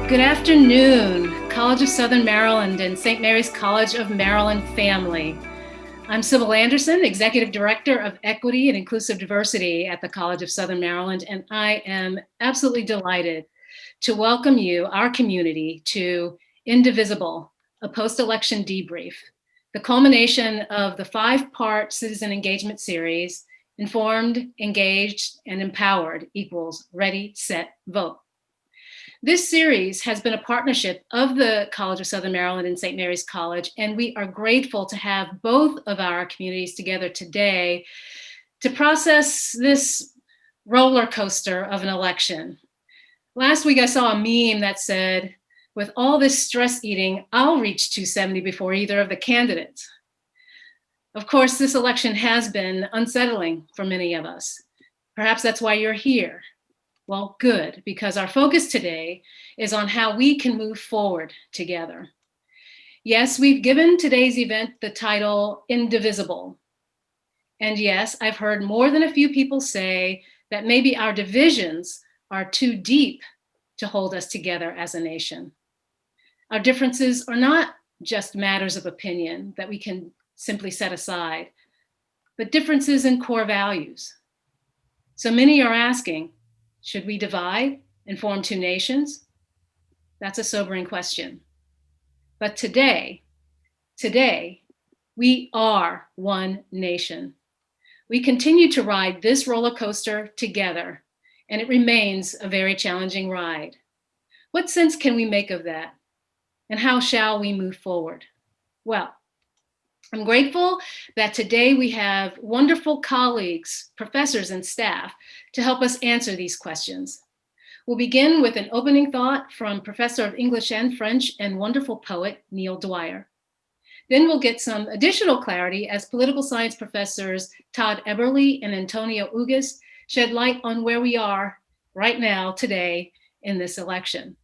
Good afternoon, College of Southern Maryland and St. Mary's College of Maryland family. I'm Sybil Anderson, Executive Director of Equity and Inclusive Diversity at the College of Southern Maryland, and I am absolutely delighted to welcome you, our community, to Indivisible, a post-election debrief, the culmination of the 5-part citizen engagement series, Informed, Engaged, and Empowered equals Ready, Set, Vote. This series has been a partnership of the College of Southern Maryland and St. Mary's College, and we are grateful to have both of our communities together today to process this roller coaster of an election. Last week, I saw a meme that said, with all this stress eating, I'll reach 270 before either of the candidates. Of course, this election has been unsettling for many of us. Perhaps that's why you're here. Well, good, because our focus today is on how we can move forward together. Yes, we've given today's event the title Indivisible. And yes, I've heard more than a few people say that maybe our divisions are too deep to hold us together as a nation. Our differences are not just matters of opinion that we can simply set aside, but differences in core values. So many are asking, should we divide and form two nations? That's a sobering question. But today, we are one nation. We continue to ride this roller coaster together, and it remains a very challenging ride. What sense can we make of that? And how shall we move forward? Well, I'm grateful that today we have wonderful colleagues, professors, and staff to help us answer these questions. We'll begin with an opening thought from Professor of English and French and wonderful poet, Neil Dyer. Then we'll get some additional clarity as political science professors Todd Eberle and Antonio Ugas shed light on where we are right now, today, in this election.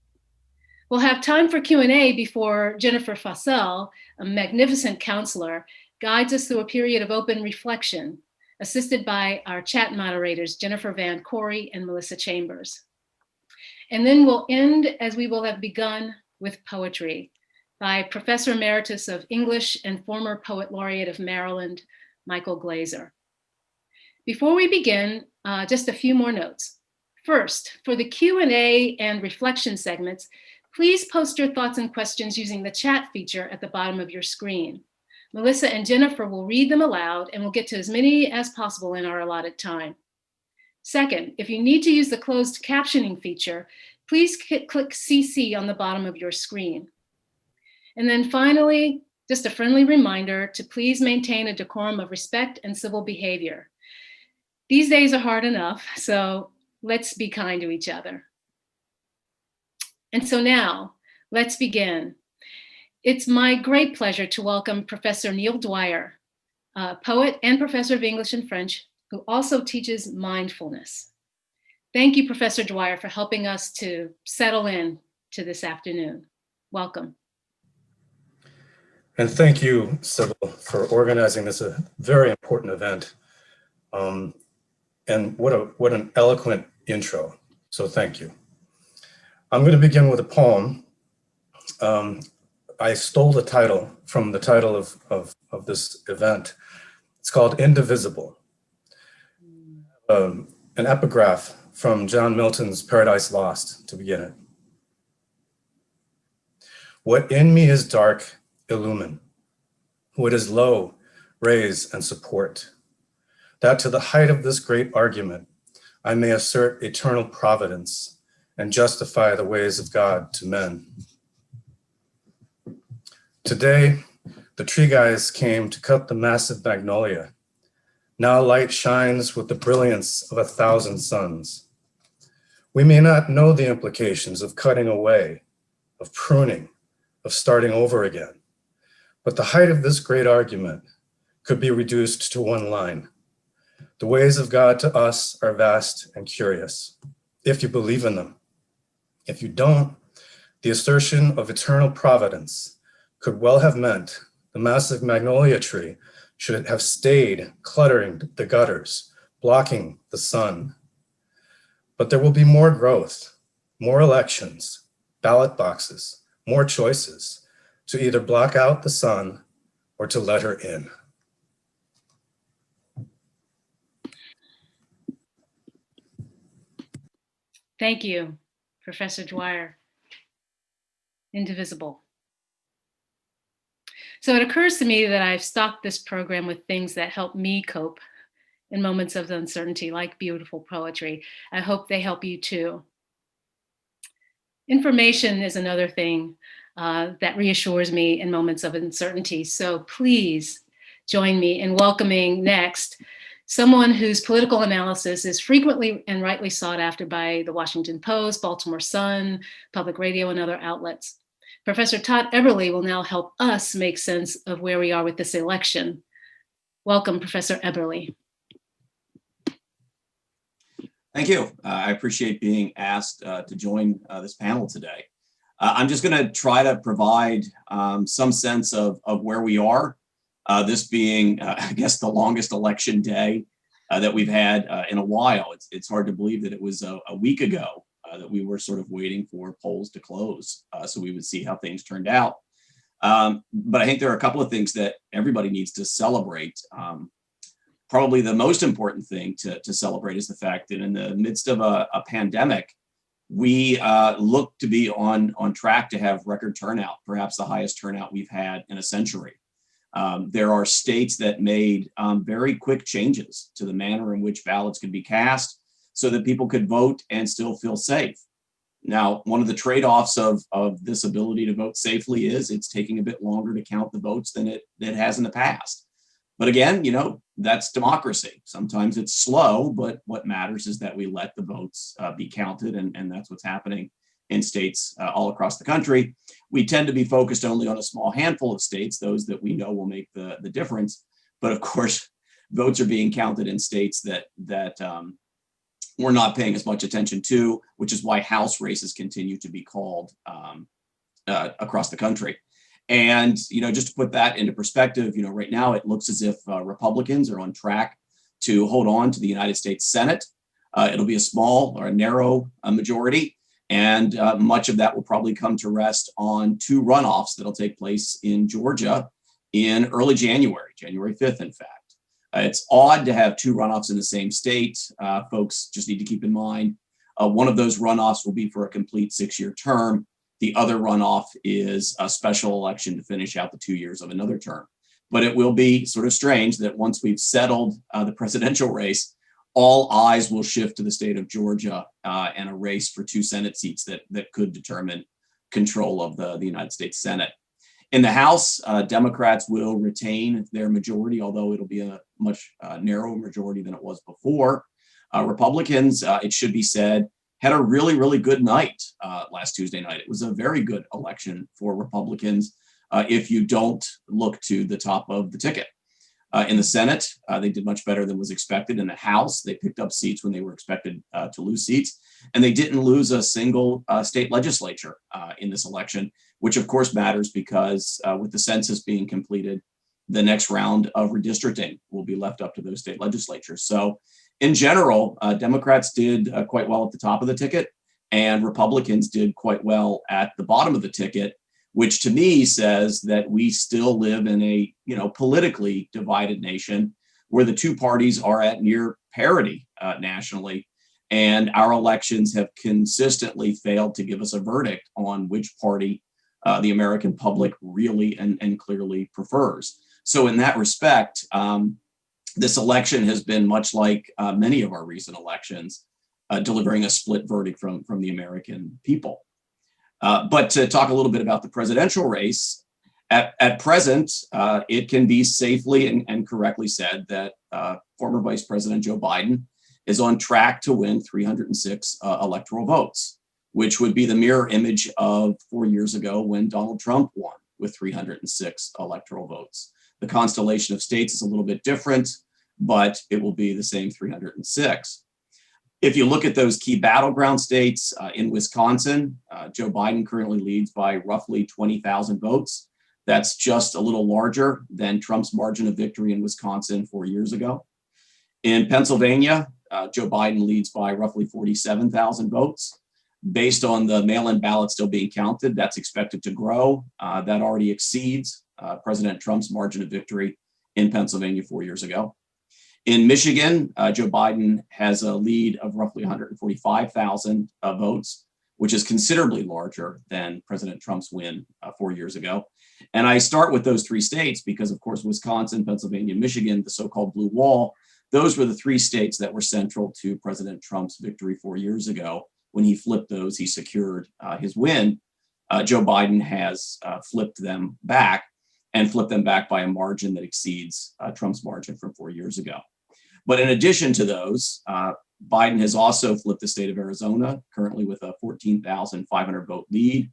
We'll have time for Q&A before Jennifer Fassel, a magnificent counselor, guides us through a period of open reflection, assisted by our chat moderators, Jennifer Van Corey and Melissa Chambers. And then we'll end, as we will have begun, with poetry by Professor Emeritus of English and former Poet Laureate of Maryland, Michael Glazer. Before we begin, just a few more notes. First, for the Q&A and reflection segments, please post your thoughts and questions using the chat feature at the bottom of your screen. Melissa and Jennifer will read them aloud and we'll get to as many as possible in our allotted time. Second, if you need to use the closed captioning feature, please click CC on the bottom of your screen. And then finally, just a friendly reminder to please maintain a decorum of respect and civil behavior. These days are hard enough, so let's be kind to each other. And so now, let's begin. It's my great pleasure to welcome Professor Neil Dyer, poet and professor of English and French, who also teaches mindfulness. Thank you, Professor Dyer, for helping us to settle in to this afternoon. Welcome. And thank you, Sybil, for organizing this very important event. And what an eloquent intro, so thank you. I'm going to begin with a poem. I stole the title from the title of this event. It's called Indivisible. An epigraph from John Milton's Paradise Lost to begin it. What in me is dark, illumine. What is low, raise and support. That to the height of this great argument, I may assert eternal providence and justify the ways of God to men. Today, the tree guys came to cut the massive magnolia. Now light shines with the brilliance of 1,000 suns. We may not know the implications of cutting away, of pruning, of starting over again, but the height of this great argument could be reduced to one line. The ways of God to us are vast and curious, if you believe in them. If you don't, the assertion of eternal providence could well have meant the massive magnolia tree should have stayed cluttering the gutters, blocking the sun. But there will be more growth, more elections, ballot boxes, more choices, to either block out the sun or to let her in. Thank you, Professor Dyer. Indivisible. So it occurs to me that I've stocked this program with things that help me cope in moments of uncertainty, like beautiful poetry. I hope they help you too. Information is another thing that reassures me in moments of uncertainty. So please join me in welcoming next someone whose political analysis is frequently and rightly sought after by the Washington Post, Baltimore Sun, public radio, and other outlets. Professor Todd Eberle will now help us make sense of where we are with this election. Welcome, Professor Eberle. Thank you. I appreciate being asked to join this panel today. I'm just going to try to provide some sense of where we are, this being, I guess, the longest election day that we've had in a while. It's hard to believe that it was a week ago that we were sort of waiting for polls to close so we would see how things turned out. But I think there are a couple of things that everybody needs to celebrate. Probably the most important thing to celebrate is the fact that in the midst of a pandemic, we look to be on track to have record turnout, perhaps the highest turnout we've had in a century. There are states that made very quick changes to the manner in which ballots could be cast so that people could vote and still feel safe. Now, one of the trade-offs of this ability to vote safely is it's taking a bit longer to count the votes than it has in the past. But again, that's democracy. Sometimes it's slow, but what matters is that we let the votes be counted, and that's what's happening in states all across the country. We tend to be focused only on a small handful of states, those that we know will make the difference. But of course, votes are being counted in states that we're not paying as much attention to, which is why House races continue to be called across the country. And, just to put that into perspective, right now it looks as if Republicans are on track to hold on to the United States Senate. It'll be a small or a narrow majority, and much of that will probably come to rest on two runoffs that'll take place in Georgia in early January 5th, in fact. It's odd to have two runoffs in the same state. Folks just need to keep in mind, one of those runoffs will be for a complete 6-year term. The other runoff is a special election to finish out the 2 years of another term. But it will be sort of strange that once we've settled the presidential race, all eyes will shift to the state of Georgia and a race for 2 Senate seats that could determine control of the United States Senate. In the House, Democrats will retain their majority, although it'll be a much narrower majority than it was before. Republicans, it should be said, had a really, really good night last Tuesday night. It was a very good election for Republicans if you don't look to the top of the ticket. In the Senate, they did much better than was expected. In the House, they picked up seats when they were expected to lose seats. And they didn't lose a single state legislature in this election, which of course matters because with the census being completed, the next round of redistricting will be left up to those state legislatures. So in general, Democrats did quite well at the top of the ticket, and Republicans did quite well at the bottom of the ticket, which to me says that we still live in a politically divided nation where the two parties are at near parity nationally, and our elections have consistently failed to give us a verdict on which party the American public really and clearly prefers. So in that respect, this election has been much like many of our recent elections, delivering a split verdict from the American people. But to talk a little bit about the presidential race, at present, it can be safely and correctly said that former Vice President Joe Biden is on track to win 306 electoral votes, which would be the mirror image of 4 years ago when Donald Trump won with 306 electoral votes. The constellation of states is a little bit different, but it will be the same 306. If you look at those key battleground states in Wisconsin, Joe Biden currently leads by roughly 20,000 votes. That's just a little larger than Trump's margin of victory in Wisconsin 4 years ago. In Pennsylvania, Joe Biden leads by roughly 47,000 votes. Based on the mail-in ballots still being counted, that's expected to grow. That already exceeds President Trump's margin of victory in Pennsylvania 4 years ago. In Michigan, Joe Biden has a lead of roughly 145,000 votes, which is considerably larger than President Trump's win 4 years ago. And I start with those three states because, of course, Wisconsin, Pennsylvania, Michigan, the so-called blue wall, those were the three states that were central to President Trump's victory 4 years ago. When he flipped those, he secured his win. Joe Biden has flipped them back and flipped them back by a margin that exceeds Trump's margin from 4 years ago. But in addition to those, Biden has also flipped the state of Arizona, currently with a 14,500 vote lead.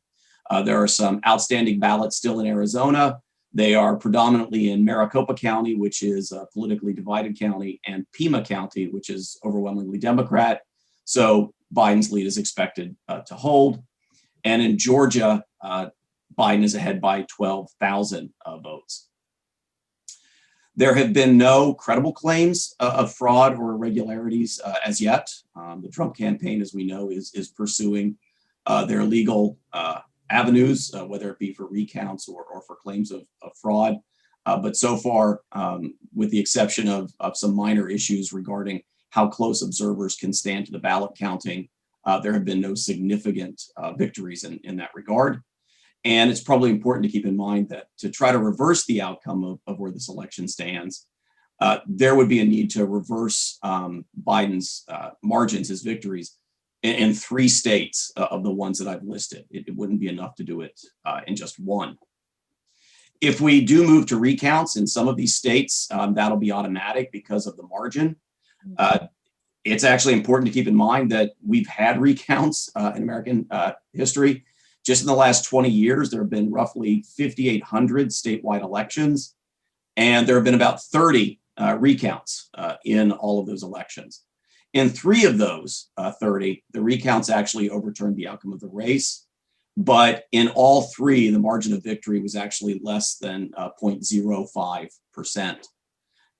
There are some outstanding ballots still in Arizona. They are predominantly in Maricopa County, which is a politically divided county, and Pima County, which is overwhelmingly Democrat. So Biden's lead is expected to hold. And in Georgia, Biden is ahead by 12,000 votes. There have been no credible claims of fraud or irregularities as yet. The Trump campaign, as we know, is pursuing their legal avenues, whether it be for recounts or for claims of fraud. But so far, with the exception of some minor issues regarding how close observers can stand to the ballot counting, there have been no significant victories in that regard. And it's probably important to keep in mind that to try to reverse the outcome of where this election stands, there would be a need to reverse Biden's margins, his victories, in three states of the ones that I've listed. It wouldn't be enough to do it in just one. If we do move to recounts in some of these states, that'll be automatic because of the margin. It's actually important to keep in mind that we've had recounts in American history. Just in the last 20 years, there have been roughly 5,800 statewide elections, and there have been about 30 recounts in all of those elections. In three of those 30, the recounts actually overturned the outcome of the race, but in all three, the margin of victory was actually less than 0.05%.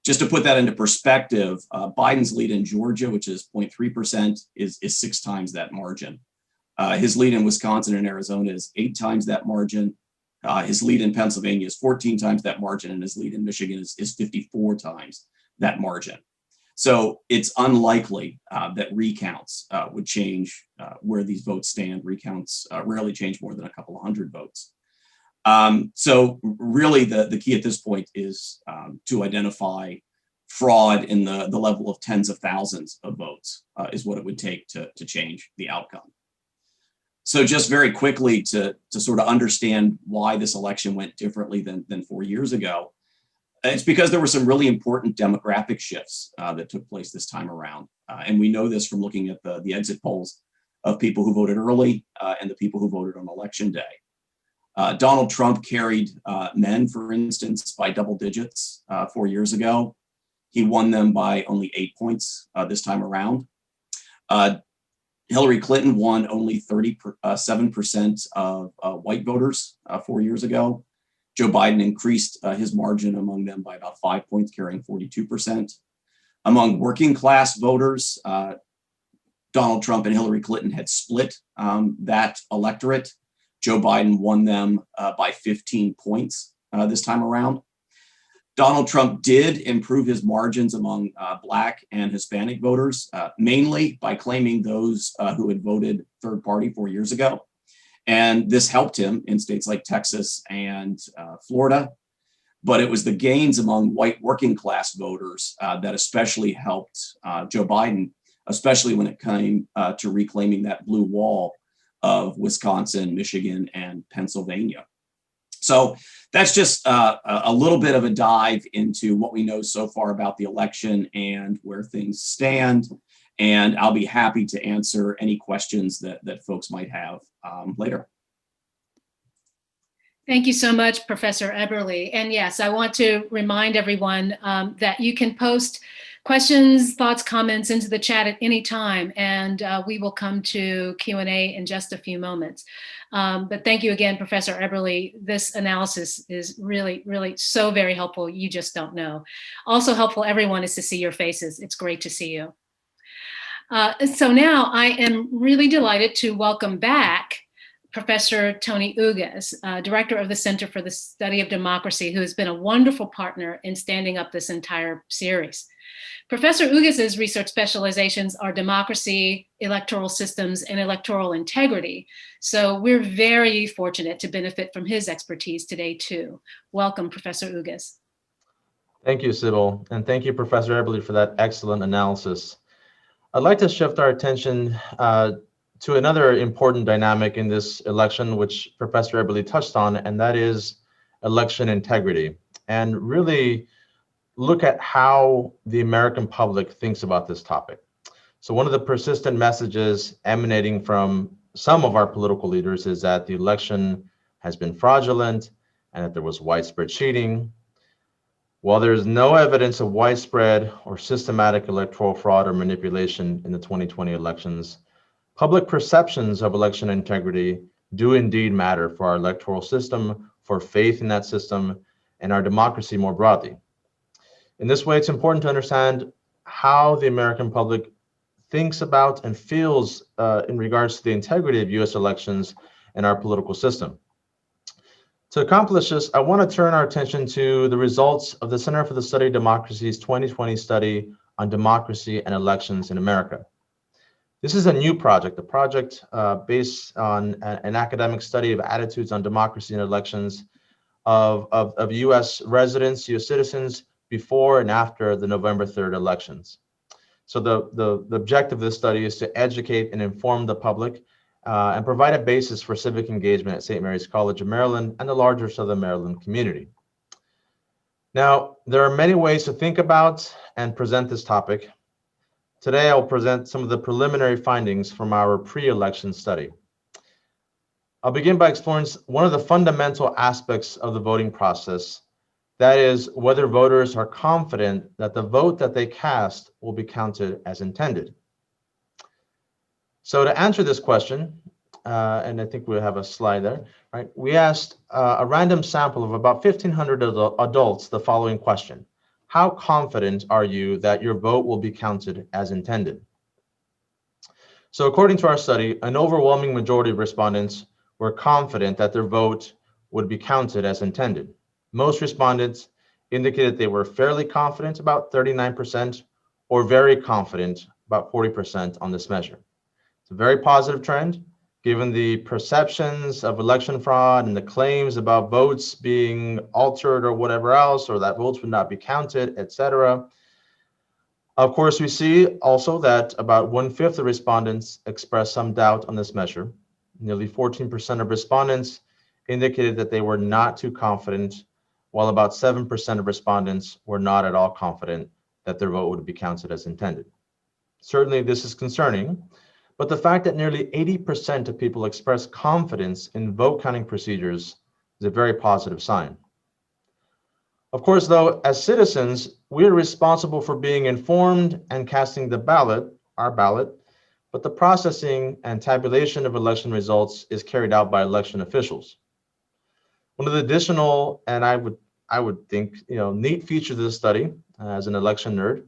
Just to put that into perspective, Biden's lead in Georgia, which is 0.3%, is 6 times that margin. His lead in Wisconsin and Arizona is 8 times that margin. His lead in Pennsylvania is 14 times that margin, and his lead in Michigan is 54 times that margin. So it's unlikely that recounts would change where these votes stand. Recounts rarely change more than a couple of hundred votes. So really the key at this point is to identify fraud in the level of tens of thousands of votes is what it would take to change the outcome. So just very quickly to sort of understand why this election went differently than 4 years ago, it's because there were some really important demographic shifts that took place this time around. And we know this from looking at the exit polls of people who voted early and the people who voted on election day. Donald Trump carried men, for instance, by double digits 4 years ago. He won them by only 8 points this time around. Hillary Clinton won only 37% of white voters 4 years ago. Joe Biden increased his margin among them by about 5 points, carrying 42%. Among working class voters, Donald Trump and Hillary Clinton had split that electorate. Joe Biden won them by 15 points this time around. Donald Trump did improve his margins among Black and Hispanic voters, mainly by claiming those who had voted third party 4 years ago. And this helped him in states like Texas and Florida. But it was the gains among white working class voters that especially helped Joe Biden, especially when it came to reclaiming that blue wall of Wisconsin, Michigan, and Pennsylvania. So that's just a little bit of a dive into what we know so far about the election and where things stand. And I'll be happy to answer any questions that folks might have later. Thank you so much, Professor Eberle. And yes, I want to remind everyone that you can post questions, thoughts, comments into the chat at any time, and we will come to Q&A in just a few moments. But thank you again, Professor Eberle. This analysis is really, really so very helpful. You just don't know. Also helpful, everyone, is to see your faces. It's great to see you. So now I am really delighted to welcome back Professor Tony Ugas, Director of the Center for the Study of Democracy, who has been a wonderful partner in standing up this entire series. Professor Ugas's research specializations are democracy, electoral systems, and electoral integrity. So we're very fortunate to benefit from his expertise today too. Welcome, Professor Ugas. Thank you, Sybil, and thank you, Professor Eberle, for that excellent analysis. I'd like to shift our attention to another important dynamic in this election, which Professor Eberle touched on, and that is election integrity, and really look at how the American public thinks about this topic. So one of the persistent messages emanating from some of our political leaders is that the election has been fraudulent and that there was widespread cheating. While there is no evidence of widespread or systematic electoral fraud or manipulation in the 2020 elections, public perceptions of election integrity do indeed matter for our electoral system, for faith in that system, and our democracy more broadly. In this way, it's important to understand how the American public thinks about and feels in regards to the integrity of US elections and our political system. To accomplish this, I want to turn our attention to the results of the Center for the Study of Democracy's 2020 study on democracy and elections in America. This is a new project, a project based on an academic study of attitudes on democracy and elections of US residents, US citizens, before and after the November 3rd elections. So the objective of this study is to educate and inform the public and provide a basis for civic engagement at St. Mary's College of Maryland and the larger Southern Maryland community. Now, there are many ways to think about and present this topic. Today, I'll present some of the preliminary findings from our pre-election study. I'll begin by exploring one of the fundamental aspects of the voting process, that is, whether voters are confident that the vote that they cast will be counted as intended. So to answer this question, and I think we have a slide there, right? We asked a random sample of about 1,500 adults the following question: how confident are you that your vote will be counted as intended? So according to our study, an overwhelming majority of respondents were confident that their vote would be counted as intended. Most respondents indicated they were fairly confident, about 39%, or very confident, about 40% on this measure. It's a very positive trend, given the perceptions of election fraud and the claims about votes being altered or whatever else, or that votes would not be counted, etc. Of course, we see also that about 1/5 of respondents expressed some doubt on this measure. Nearly 14% of respondents indicated that they were not too confident, while about 7% of respondents were not at all confident that their vote would be counted as intended. Certainly, this is concerning, but the fact that nearly 80% of people express confidence in vote counting procedures is a very positive sign. Of course, though, as citizens, we are responsible for being informed and casting the ballot, our ballot, but the processing and tabulation of election results is carried out by election officials. One of the additional, and I would think, neat features of this study, as an election nerd,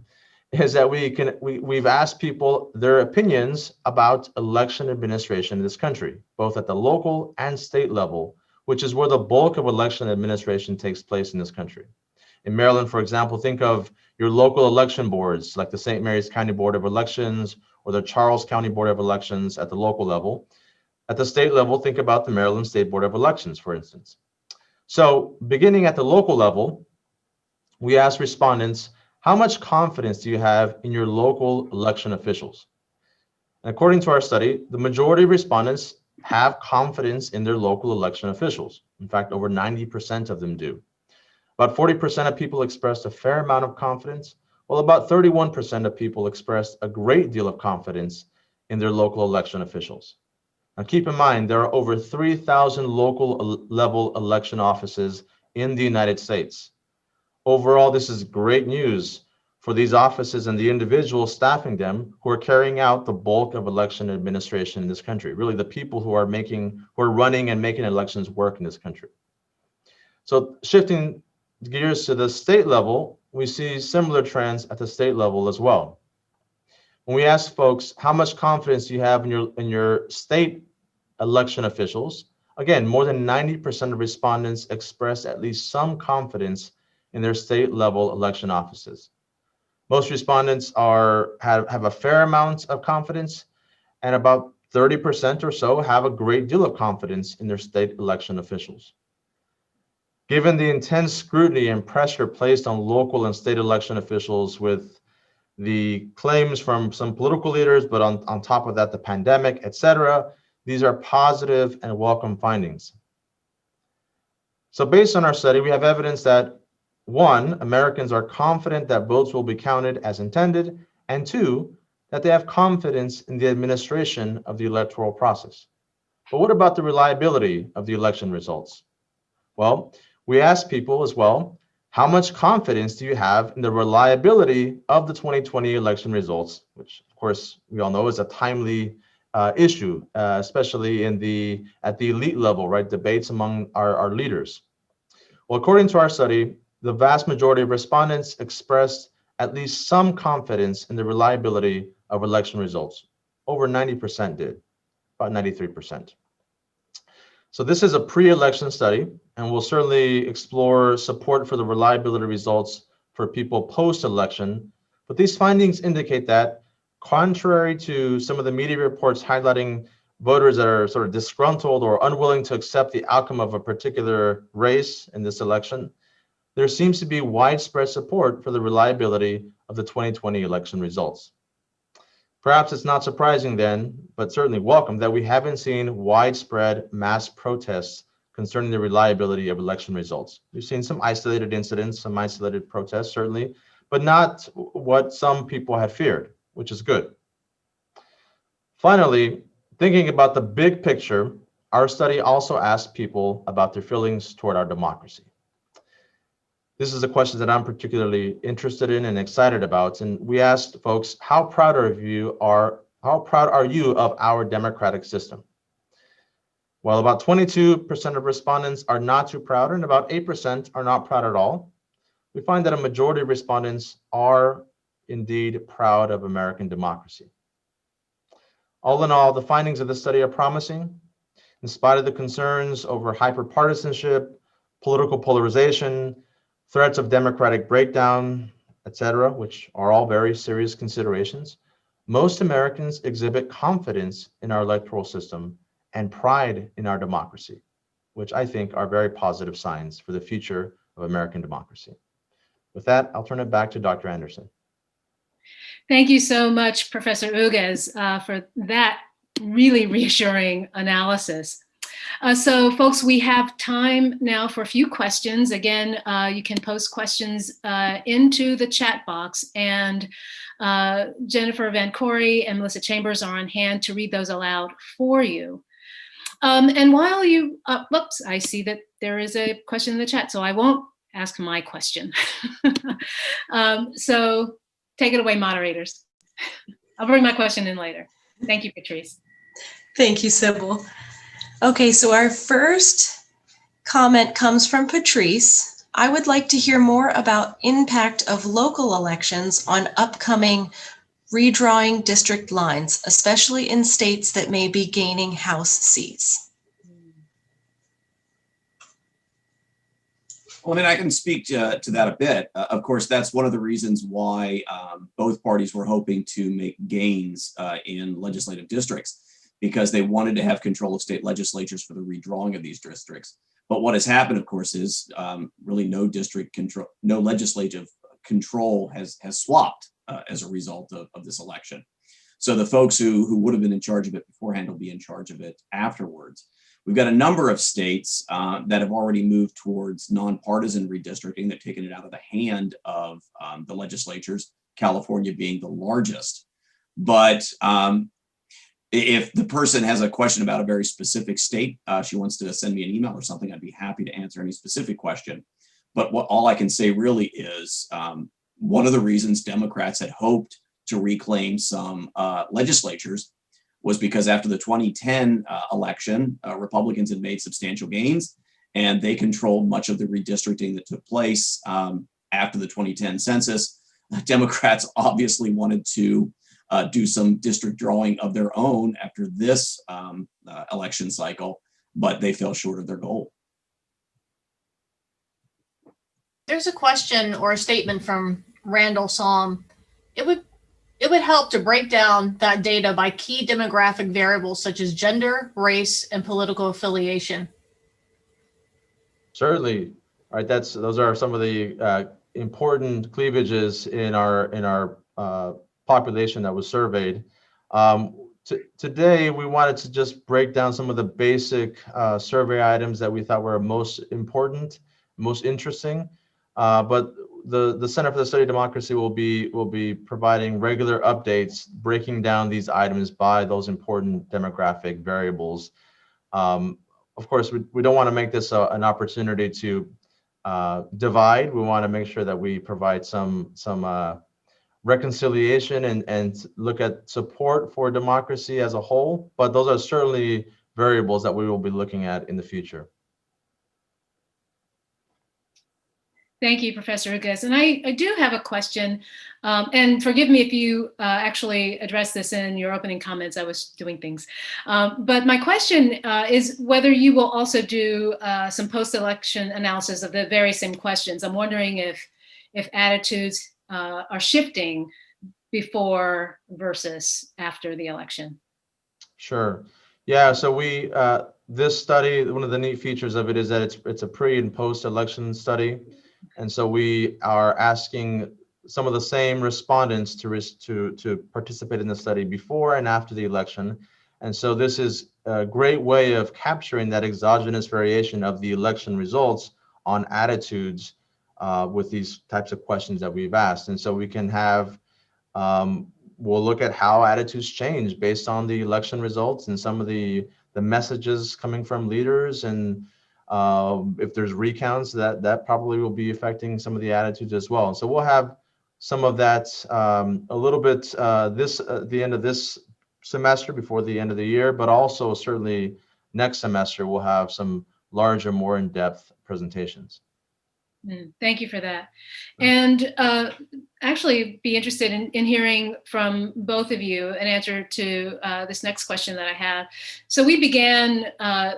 is that we've asked people their opinions about election administration in this country, both at the local and state level, which is where the bulk of election administration takes place in this country. In Maryland, for example, think of your local election boards, like the St. Mary's County Board of Elections or the Charles County Board of Elections at the local level. At the state level, think about the Maryland State Board of Elections, for instance. So beginning at the local level, we asked respondents, how much confidence do you have in your local election officials? And according to our study, the majority of respondents have confidence in their local election officials. In fact, over 90% of them do. About 40% of people expressed a fair amount of confidence, while about 31% of people expressed a great deal of confidence in their local election officials. Now keep in mind, there are over 3,000 local level election offices in the United States. Overall, this is great news for these offices and the individuals staffing them who are carrying out the bulk of election administration in this country, really the people who are running and making elections work in this country. So shifting gears to the state level, we see similar trends at the state level as well. When we ask folks, how much confidence do you have in your state election officials? Again, more than 90% of respondents expressed at least some confidence in their state level election offices. Most respondents have a fair amount of confidence, and about 30% or so have a great deal of confidence in their state election officials. Given the intense scrutiny and pressure placed on local and state election officials with the claims from some political leaders, but on top of that, the pandemic, et cetera, these are positive and welcome findings. So based on our study, we have evidence that 1, Americans are confident that votes will be counted as intended, and 2, that they have confidence in the administration of the electoral process. But what about the reliability of the election results? Well, we asked people as well, how much confidence do you have in the reliability of the 2020 election results, which of course we all know is a timely issue, especially at the elite level, right? Debates among our leaders. Well, according to our study, the vast majority of respondents expressed at least some confidence in the reliability of election results. Over 90% did, about 93%. So this is a pre-election study, and we'll certainly explore support for the reliability results for people post-election. But these findings indicate that, contrary to some of the media reports highlighting voters that are sort of disgruntled or unwilling to accept the outcome of a particular race in this election, there seems to be widespread support for the reliability of the 2020 election results. Perhaps it's not surprising then, but certainly welcome, that we haven't seen widespread mass protests concerning the reliability of election results. We've seen some isolated incidents, some isolated protests, certainly, but not what some people had feared, which is good. Finally, thinking about the big picture, our study also asked people about their feelings toward our democracy. This is a question that I'm particularly interested in and excited about. And we asked folks, how proud are you of our democratic system? Well, about 22% of respondents are not too proud, and about 8% are not proud at all. We find that a majority of respondents are indeed proud of American democracy. All in all, the findings of the study are promising. In spite of the concerns over hyperpartisanship, political polarization, threats of democratic breakdown, etc., which are all very serious considerations, most Americans exhibit confidence in our electoral system and pride in our democracy, which I think are very positive signs for the future of American democracy. With that, I'll turn it back to Dr. Anderson. Thank you so much, Professor Uguez, for that really reassuring analysis. So folks, we have time now for a few questions. Again, you can post questions into the chat box, and Jennifer Van Corey and Melissa Chambers are on hand to read those aloud for you. And while you, whoops, I see that there is a question in the chat, so I won't ask my question. So take it away, moderators. I'll bring my question in later. Thank you, Patrice. Thank you, Sybil. Okay, so our first comment comes from Patrice. I would like to hear more about impact of local elections on upcoming redrawing district lines, especially in states that may be gaining House seats. Well, I mean, I can speak to that a bit. Of course, that's one of the reasons why both parties were hoping to make gains in legislative districts, because they wanted to have control of state legislatures for the redrawing of these districts. But what has happened, of course, is really no district control, no legislative control has swapped as a result of this election. So the folks who would have been in charge of it beforehand will be in charge of it afterwards. We've got a number of states that have already moved towards nonpartisan redistricting. They've taken it out of the hand of the legislatures, California being the largest. But if the person has a question about a very specific state, she wants to send me an email or something, I'd be happy to answer any specific question. But all I can say really is one of the reasons Democrats had hoped to reclaim some legislatures was because after the 2010 election, Republicans had made substantial gains, and they controlled much of the redistricting that took place after the 2010 census. Democrats obviously wanted to do some district drawing of their own after this election cycle, but they fell short of their goal. There's a question or a statement from Randall Salm. It would help to break down that data by key demographic variables such as gender, race, and political affiliation. Certainly. All right, those are some of the important cleavages in our population that was surveyed. Today, we wanted to just break down some of the basic survey items that we thought were most important, most interesting. But the Center for the Study of Democracy will be providing regular updates, breaking down these items by those important demographic variables. Of course, we don't want to make this an opportunity to divide. We want to make sure that we provide some reconciliation and look at support for democracy as a whole. But those are certainly variables that we will be looking at in the future. Thank you, Professor Ugas. And I do have a question, and forgive me if you actually addressed this in your opening comments. I was doing things. But my question is whether you will also do some post-election analysis of the very same questions. I'm wondering if attitudes are shifting before versus after the election. Sure. Yeah, so this study, one of the neat features of it is that it's a pre and post-election study. And so we are asking some of the same respondents to participate in the study before and after the election. And so this is a great way of capturing that exogenous variation of the election results on attitudes with these types of questions that we've asked. And so we can have, we'll look at how attitudes change based on the election results and some of the messages coming from leaders, and if there's recounts, that probably will be affecting some of the attitudes as well. So we'll have some of that a little bit the end of this semester before the end of the year, but also certainly next semester we'll have some larger, more in-depth presentations. Thank you for that. And actually be interested in hearing from both of you an answer to this next question that I have. So we began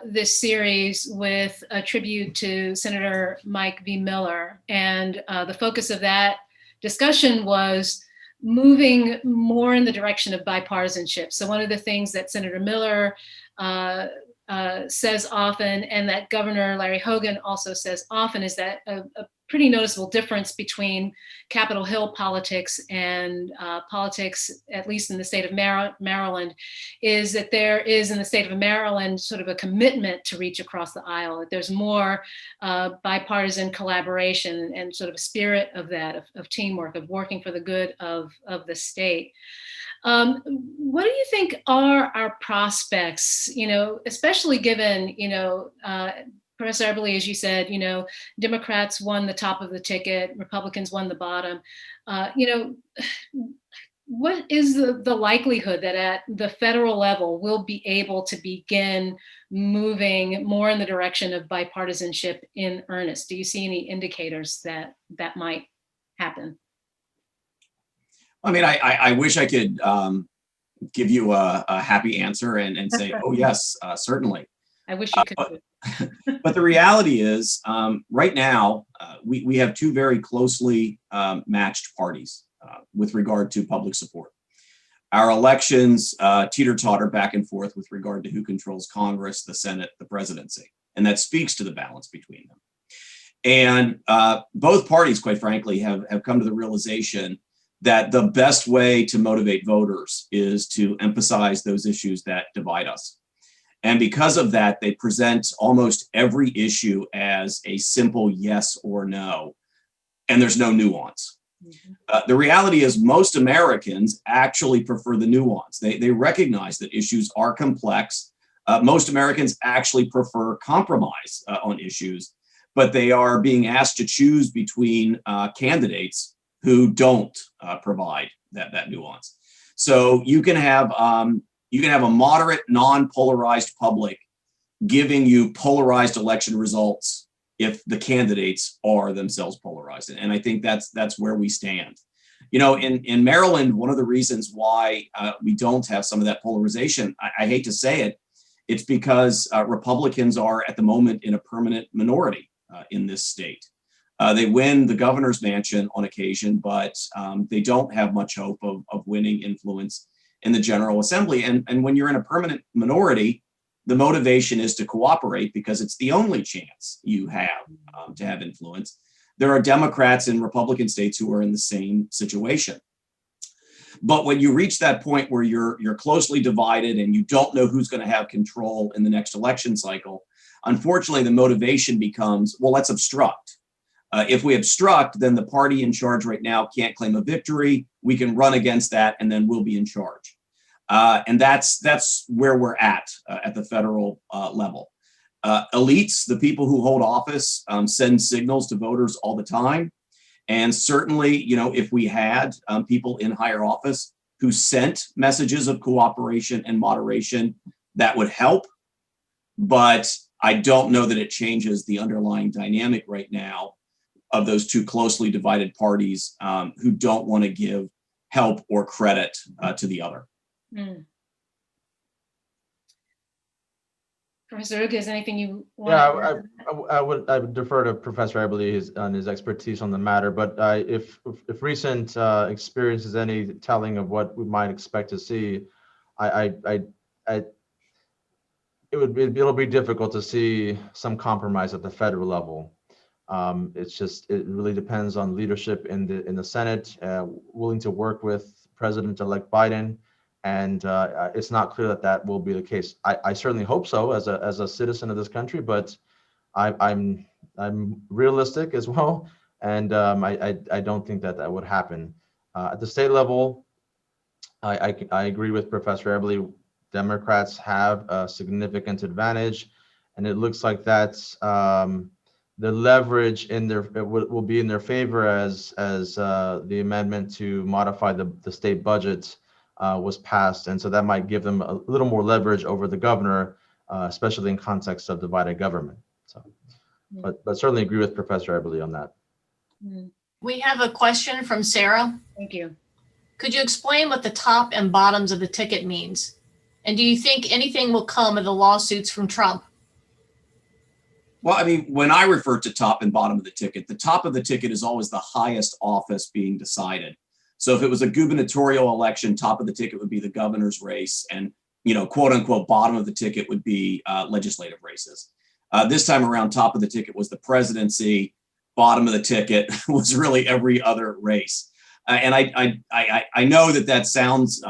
this series with a tribute to Senator Mike V. Miller, and the focus of that discussion was moving more in the direction of bipartisanship. So one of the things that Senator Miller says often, and that Governor Larry Hogan also says often, is that a pretty noticeable difference between Capitol Hill politics and politics, at least in the state of Maryland, is that there is in the state of Maryland sort of a commitment to reach across the aisle, that there's more bipartisan collaboration and sort of a spirit of that, of teamwork, of working for the good of the state. What do you think are our prospects, especially given, Professor Eberle, as you said, Democrats won the top of the ticket, Republicans won the bottom. What is the likelihood that at the federal level we'll be able to begin moving more in the direction of bipartisanship in earnest? Do you see any indicators that might happen? I mean, I wish I could give you a happy answer and say, oh, yes, certainly. I wish you could. But the reality is, right now, we have two very closely matched parties with regard to public support. Our elections teeter-totter back and forth with regard to who controls Congress, the Senate, the presidency. And that speaks to the balance between them. And both parties, quite frankly, have come to the realization that the best way to motivate voters is to emphasize those issues that divide us. And because of that, they present almost every issue as a simple yes or no, and there's no nuance. Mm-hmm. The reality is most Americans actually prefer the nuance. They recognize that issues are complex. Most Americans actually prefer compromise on issues, but they are being asked to choose between candidates who don't provide that nuance. So you can have a moderate, non-polarized public giving you polarized election results if the candidates are themselves polarized. And I think that's where we stand. In Maryland, one of the reasons why we don't have some of that polarization, I hate to say it, it's because Republicans are at the moment in a permanent minority in this state. They win the governor's mansion on occasion, but they don't have much hope of winning influence in the General Assembly. And when you're in a permanent minority, the motivation is to cooperate because it's the only chance you have to have influence. There are Democrats in Republican states who are in the same situation. But when you reach that point where you're closely divided and you don't know who's going to have control in the next election cycle, unfortunately, the motivation becomes, well, let's obstruct. If we obstruct, then the party in charge right now can't claim a victory. We can run against that, and then we'll be in charge. And that's where we're at the federal level. Elites, the people who hold office, send signals to voters all the time. And certainly, if we had people in higher office who sent messages of cooperation and moderation, that would help. But I don't know that it changes the underlying dynamic right now of those two closely divided parties who don't want to give help or credit to the other. Mm. Professor Uga, is anything you want? Yeah, I would defer to Professor Eberle on his expertise on the matter. But if recent experience is any telling of what we might expect to see, it'll be difficult to see some compromise at the federal level. It really depends on leadership in the Senate, willing to work with President-elect Biden, and it's not clear that will be the case. I certainly hope so as a citizen of this country, but I'm realistic as well, and I don't think that would happen. At the state level, I agree with Professor Eberle. Democrats have a significant advantage, and it looks like that's the leverage will be in their favor as the amendment to modify the state budget was passed, and so that might give them a little more leverage over the governor, especially in context of divided government. So, but certainly agree with Professor Eberle on that. We have a question from Sarah. Thank you. Could you explain what the top and bottoms of the ticket means? And do you think anything will come of the lawsuits from Trump? Well, I mean, when I refer to top and bottom of the top of the ticket is always the highest office being decided. So if it was a gubernatorial election, top of the ticket would be the governor's race, and quote unquote, bottom of the ticket would be legislative races. This time around, top of the ticket was the presidency. Bottom of the ticket was really every other race. And I know that sounds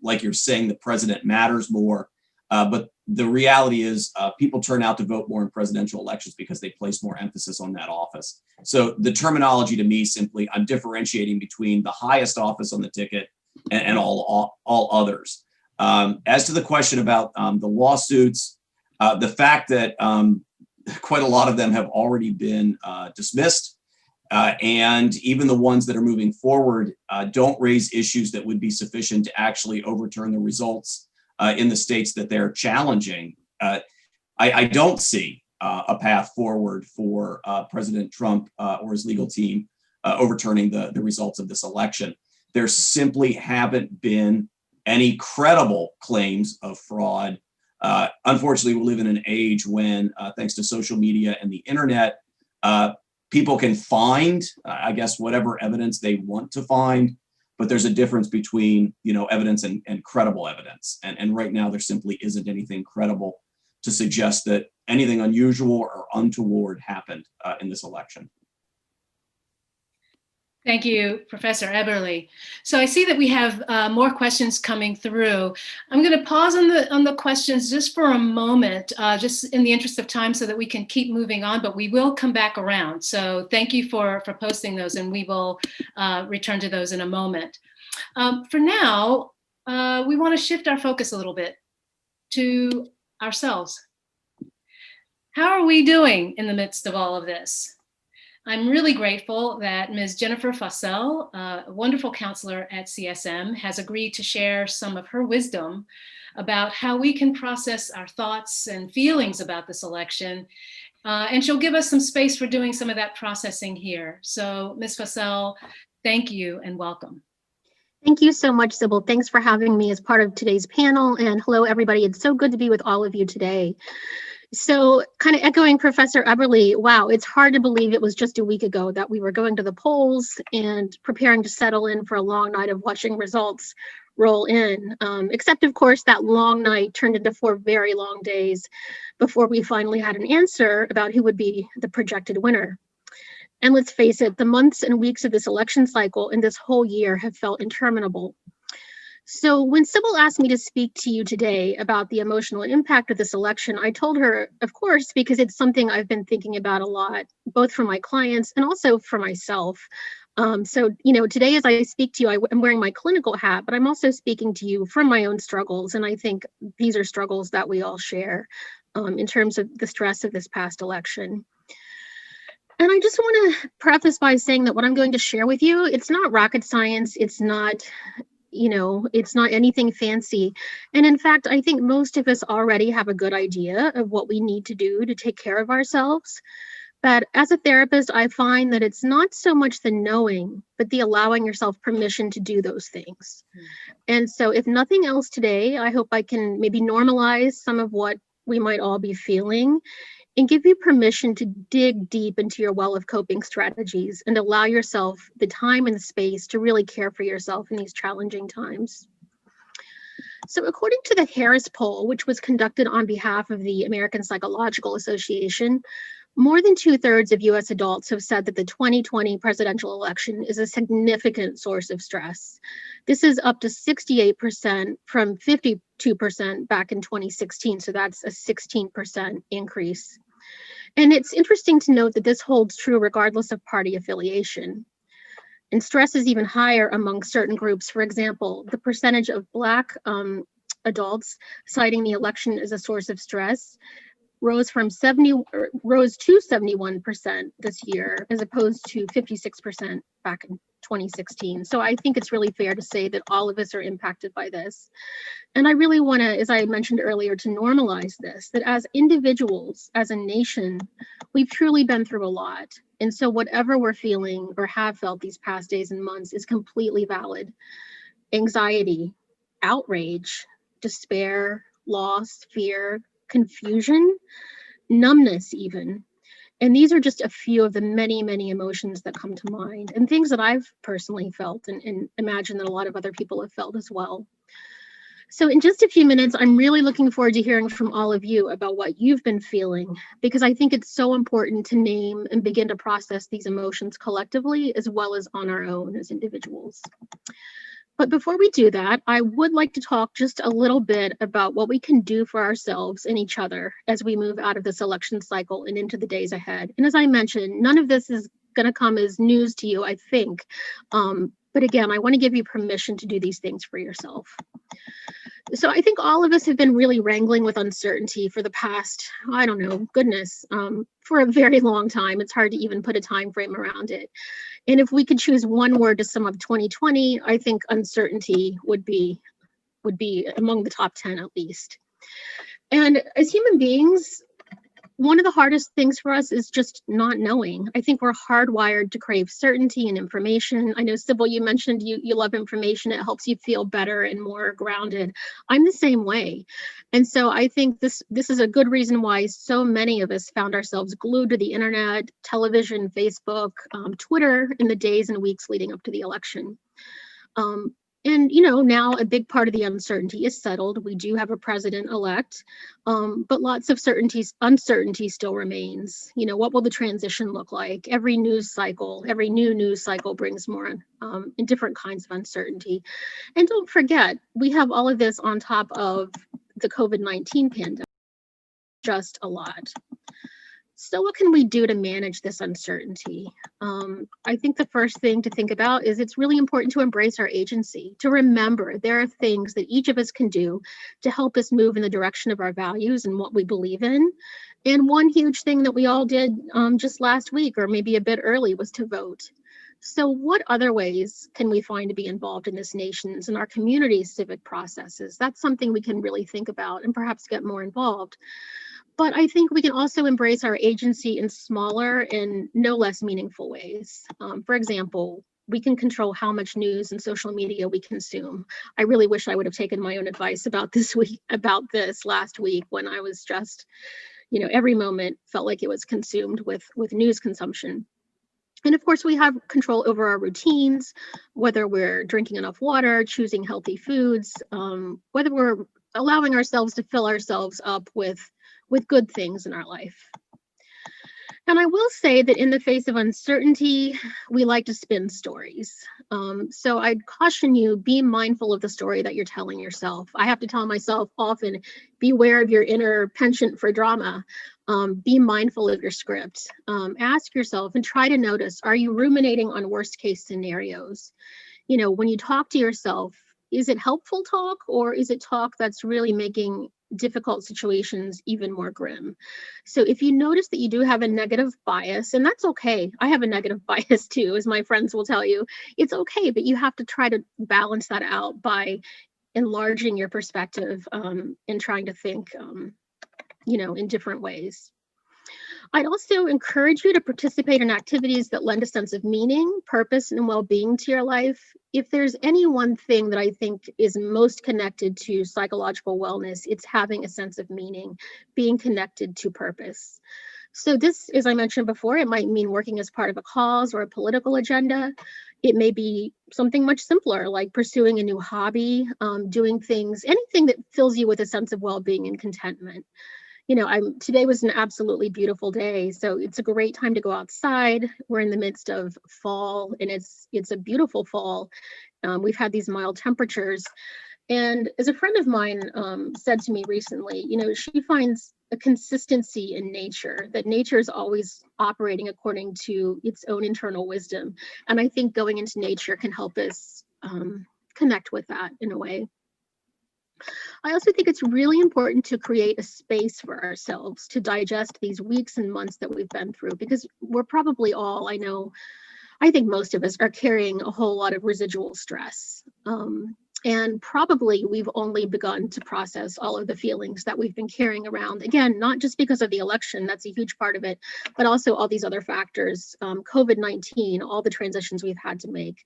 like you're saying the president matters more, but the reality is people turn out to vote more in presidential elections because they place more emphasis on that office. So the terminology to me simply, I'm differentiating between the highest office on the ticket and all others. As to the question about the lawsuits, the fact that quite a lot of them have already been dismissed, and even the ones that are moving forward don't raise issues that would be sufficient to actually overturn the results in the states that they're challenging. I don't see a path forward for President Trump or his legal team overturning the results of this election. There simply haven't been any credible claims of fraud. Unfortunately, we live in an age when, thanks to social media and the internet, people can find, I guess, whatever evidence they want to find, but there's a difference between, evidence and credible evidence. And right now, there simply isn't anything credible to suggest that anything unusual or untoward happened in this election. Thank you, Professor Eberle. So I see that we have more questions coming through. I'm going to pause on the questions just for a moment, just in the interest of time, so that we can keep moving on, but we will come back around. So thank you for posting those, and we will return to those in a moment. For now, we want to shift our focus a little bit to ourselves. How are we doing in the midst of all of this? I'm really grateful that Ms. Jennifer Fassel, a wonderful counselor at CSM, has agreed to share some of her wisdom about how we can process our thoughts and feelings about this election. And she'll give us some space for doing some of that processing here. So Ms. Fassel, thank you and welcome. Thank you so much, Sybil. Thanks for having me as part of today's panel. And hello, everybody. It's so good to be with all of you today. So kind of echoing Professor Eberle, wow, it's hard to believe it was just a week ago that we were going to the polls and preparing to settle in for a long night of watching results roll in. Except, of course, that long night turned into 4 very long days before we finally had an answer about who would be the projected winner. And let's face it, the months and weeks of this election cycle and this whole year have felt interminable. So when Sybil asked me to speak to you today about the emotional impact of this election, I told her, of course, because it's something I've been thinking about a lot, both for my clients and also for myself. So, today as I speak to you, I'm wearing my clinical hat, but I'm also speaking to you from my own struggles. And I think these are struggles that we all share in terms of the stress of this past election. And I just want to preface by saying that what I'm going to share with you, it's not rocket science. It's not, it's not anything fancy. And in fact, I think most of us already have a good idea of what we need to do to take care of ourselves. But as a therapist, I find that it's not so much the knowing, but the allowing yourself permission to do those things. And so if nothing else today, I hope I can maybe normalize some of what we might all be feeling and give you permission to dig deep into your well of coping strategies and allow yourself the time and the space to really care for yourself in these challenging times. So according to the Harris poll, which was conducted on behalf of the American Psychological Association, more than 2/3 of US adults have said that the 2020 presidential election is a significant source of stress. This is up to 68% from 52% back in 2016, so that's a 16% increase. And it's interesting to note that this holds true regardless of party affiliation. And stress is even higher among certain groups. For example, the percentage of Black adults citing the election as a source of stress rose to 71% this year, as opposed to 56% back in 2016. So I think it's really fair to say that all of us are impacted by this. And I really want to, as I mentioned earlier, to normalize this, that as individuals, as a nation, we've truly been through a lot. And so whatever we're feeling or have felt these past days and months is completely valid. Anxiety, outrage, despair, loss, fear, confusion, numbness even. And these are just a few of the many, many emotions that come to mind and things that I've personally felt and imagine that a lot of other people have felt as well. So in just a few minutes, I'm really looking forward to hearing from all of you about what you've been feeling, because I think it's so important to name and begin to process these emotions collectively as well as on our own as individuals. But before we do that, I would like to talk just a little bit about what we can do for ourselves and each other as we move out of this election cycle and into the days ahead. And as I mentioned, none of this is going to come as news to you, I think. But again, I want to give you permission to do these things for yourself. So I think all of us have been really wrangling with uncertainty for the past, I don't know, goodness, for a very long time. It's hard to even put a time frame around it. And if we could choose one word to sum up 2020, I think uncertainty would be among the top 10 at least. And as human beings, one of the hardest things for us is just not knowing. I think we're hardwired to crave certainty and information. I know, Sybil, you mentioned you love information. It helps you feel better and more grounded. I'm the same way. And so I think this is a good reason why so many of us found ourselves glued to the internet, television, Facebook, Twitter in the days and weeks leading up to the election. And, now a big part of the uncertainty is settled. We do have a president-elect, but lots of uncertainty still remains. What will the transition look like? Every new news cycle brings more and different kinds of uncertainty. And don't forget, we have all of this on top of the COVID-19 pandemic, just a lot. So what can we do to manage this uncertainty? I think the first thing to think about is it's really important to embrace our agency, to remember there are things that each of us can do to help us move in the direction of our values and what we believe in. And one huge thing that we all did just last week, or maybe a bit early, was to vote. So what other ways can we find to be involved in this nation's and our community's civic processes? That's something we can really think about and perhaps get more involved. But I think we can also embrace our agency in smaller and no less meaningful ways. For example, we can control how much news and social media we consume. I really wish I would have taken my own advice about this last week, when I was just, every moment felt like it was consumed with news consumption. And of course, we have control over our routines, whether we're drinking enough water, choosing healthy foods, whether we're allowing ourselves to fill ourselves up with good things in our life. And I will say that in the face of uncertainty, we like to spin stories. So I'd caution you, be mindful of the story that you're telling yourself. I have to tell myself often, beware of your inner penchant for drama. Be mindful of your script. Ask yourself and try to notice, are you ruminating on worst case scenarios? When you talk to yourself, is it helpful talk, or is it talk that's really making difficult situations even more grim? So if you notice that you do have a negative bias, and that's okay. I have a negative bias too, as my friends will tell you. It's okay, but you have to try to balance that out by enlarging your perspective and trying to think, in different ways. I'd also encourage you to participate in activities that lend a sense of meaning, purpose, and well-being to your life. If there's any one thing that I think is most connected to psychological wellness, it's having a sense of meaning, being connected to purpose. So this, as I mentioned before, it might mean working as part of a cause or a political agenda. It may be something much simpler, like pursuing a new hobby, doing things, anything that fills you with a sense of well-being and contentment. Today was an absolutely beautiful day, so it's a great time to go outside. We're in the midst of fall, and it's a beautiful fall. We've had these mild temperatures, and as a friend of mine said to me recently, she finds a consistency in nature, that nature is always operating according to its own internal wisdom, and I think going into nature can help us connect with that in a way. I also think it's really important to create a space for ourselves to digest these weeks and months that we've been through, because we're probably all, I think most of us are carrying a whole lot of residual stress. And probably we've only begun to process all of the feelings that we've been carrying around. Again, not just because of the election, that's a huge part of it, but also all these other factors, COVID-19, all the transitions we've had to make.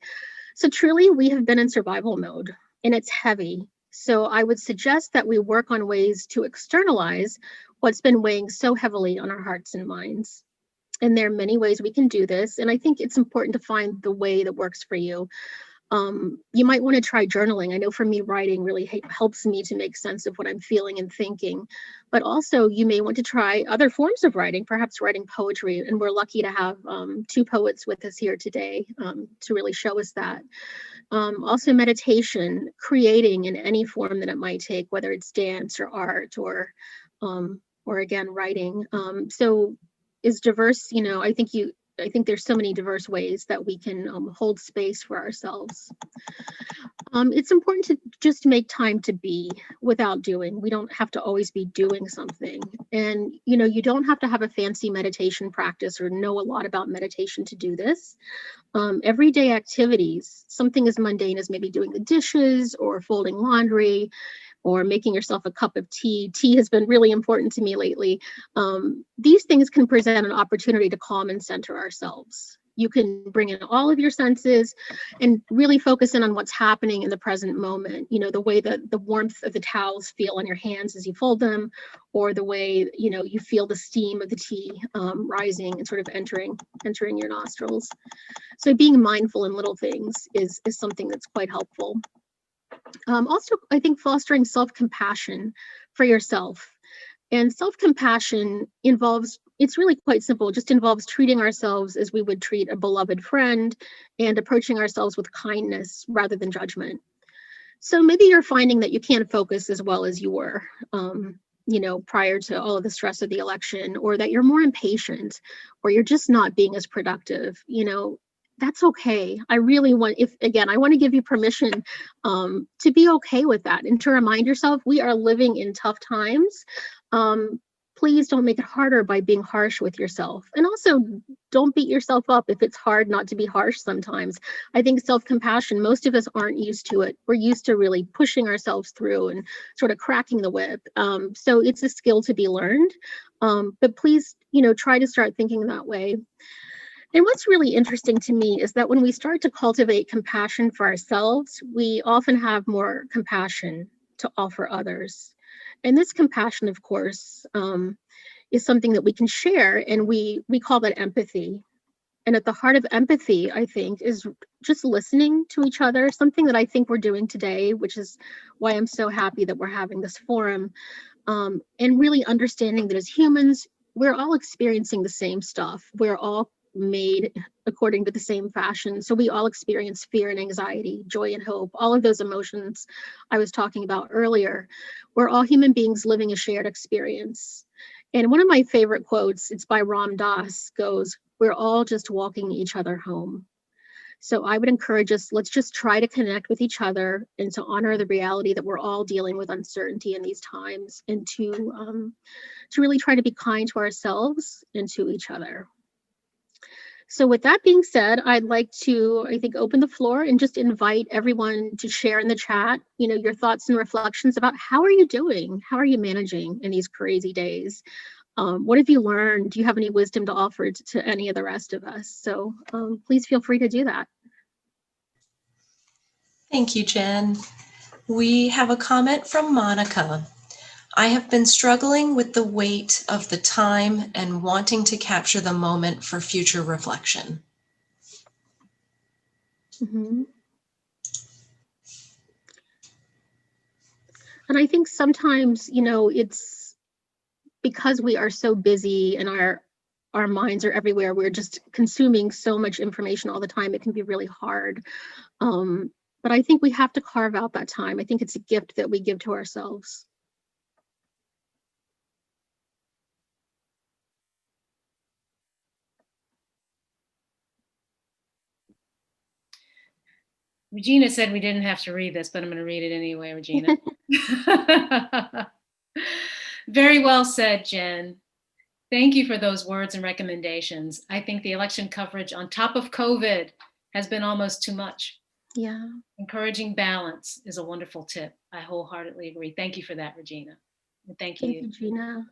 So truly, we have been in survival mode, and it's heavy. So I would suggest that we work on ways to externalize what's been weighing so heavily on our hearts and minds. And there are many ways we can do this. And I think it's important to find the way that works for you. You might want to try journaling. I know for me, writing really helps me to make sense of what I'm feeling and thinking. But also, you may want to try other forms of writing, perhaps writing poetry. And we're lucky to have two poets with us here today to really show us that. Also meditation, creating in any form that it might take, whether it's dance or art or again, writing. So is diverse, I think there's so many diverse ways that we can hold space for ourselves. It's important to just make time to be without doing. We don't have to always be doing something. And, you don't have to have a fancy meditation practice or know a lot about meditation to do this. Everyday activities, something as mundane as maybe doing the dishes or folding laundry or making yourself a cup of tea. Tea has been really important to me lately. These things can present an opportunity to calm and center ourselves. You can bring in all of your senses and really focus in on what's happening in the present moment. The way that the warmth of the towels feel on your hands as you fold them, or the way, you feel the steam of the tea rising and sort of entering your nostrils. So being mindful in little things is something that's quite helpful. Also, I think fostering self-compassion for yourself. And self-compassion it's really quite simple. It just involves treating ourselves as we would treat a beloved friend and approaching ourselves with kindness rather than judgment. So maybe you're finding that you can't focus as well as you were, prior to all of the stress of the election, or that you're more impatient, or you're just not being as productive. That's okay. I want to give you permission to be okay with that and to remind yourself we are living in tough times. Please don't make it harder by being harsh with yourself. And also, don't beat yourself up if it's hard not to be harsh sometimes. I think self-compassion, most of us aren't used to it. We're used to really pushing ourselves through and sort of cracking the whip. So it's a skill to be learned. But please, try to start thinking that way. And what's really interesting to me is that when we start to cultivate compassion for ourselves, we often have more compassion to offer others. And this compassion, of course, is something that we can share, and we call that empathy. And at the heart of empathy, I think, is just listening to each other, something that I think we're doing today, which is why I'm so happy that we're having this forum, and really understanding that as humans, we're all experiencing the same stuff. We're all made according to the same fashion. So we all experience fear and anxiety, joy and hope, all of those emotions I was talking about earlier. We're all human beings living a shared experience. And one of my favorite quotes, it's by Ram Dass, goes, "We're all just walking each other home." So I would encourage us, let's just try to connect with each other and to honor the reality that we're all dealing with uncertainty in these times, and to really try to be kind to ourselves and to each other. So with that being said, I'd like to, I think, open the floor and just invite everyone to share in the chat, your thoughts and reflections about how are you doing? How are you managing in these crazy days? What have you learned? Do you have any wisdom to offer to any of the rest of us? So please feel free to do that. Thank you, Jen. We have a comment from Monica. I have been struggling with the weight of the time and wanting to capture the moment for future reflection. Mm-hmm. And I think sometimes, it's because we are so busy and our minds are everywhere. We're just consuming so much information all the time. It can be really hard. But I think we have to carve out that time. I think it's a gift that we give to ourselves. Regina said we didn't have to read this, but I'm going to read it anyway, Regina. Very well said, Jen. Thank you for those words and recommendations. I think the election coverage on top of COVID has been almost too much. Yeah. Encouraging balance is a wonderful tip. I wholeheartedly agree. Thank you for that, Regina. And thank you. Thank you, Gina.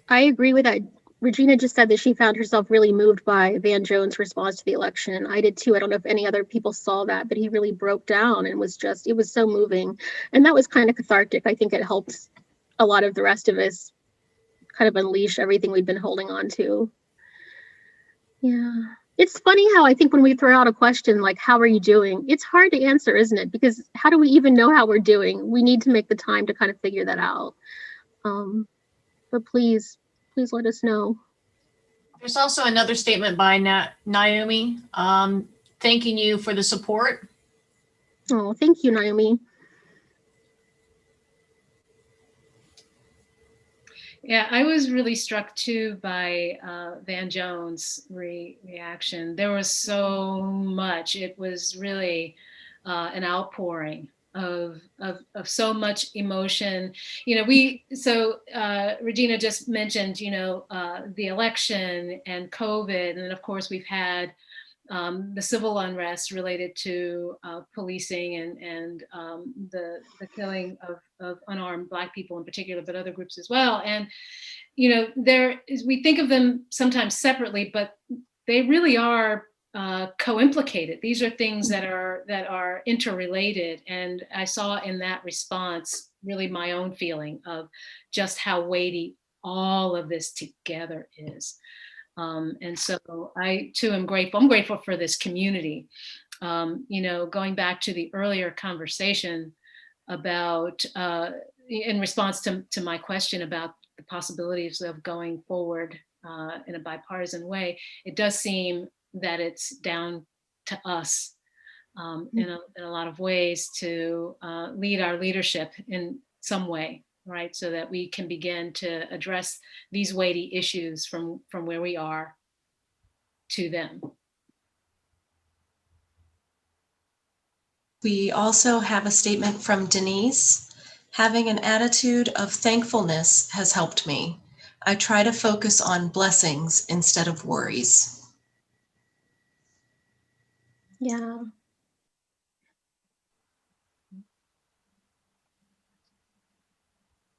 I agree with that. Regina just said that she found herself really moved by Van Jones' response to the election. I did too. I don't know if any other people saw that, but he really broke down and it was so moving. And that was kind of cathartic. I think it helped a lot of the rest of us kind of unleash everything we've been holding on to. Yeah. It's funny how I think when we throw out a question like, how are you doing? It's hard to answer, isn't it? Because how do we even know how we're doing? We need to make the time to kind of figure that out. But please let us know. There's also another statement by Naomi thanking you for the support. Oh, thank you, Naomi. Yeah, I was really struck too by Van Jones' reaction. There was so much. It was really an outpouring of so much emotion. Regina just mentioned, the election and COVID, and of course we've had the civil unrest related to policing and the killing of unarmed Black people in particular, but other groups as well. And we think of them sometimes separately, but they really are co-implicated. These are things that are interrelated. And I saw in that response really my own feeling of just how weighty all of this together is. And so I too am grateful. I'm grateful for this community. Going back to the earlier conversation about, in response to my question about the possibilities of going forward in a bipartisan way, it does seem that it's down to us in a lot of ways to lead our leadership in some way, right? So that we can begin to address these weighty issues from where we are to them. We also have a statement from Denise. Having an attitude of thankfulness has helped me. I try to focus on blessings instead of worries. Yeah.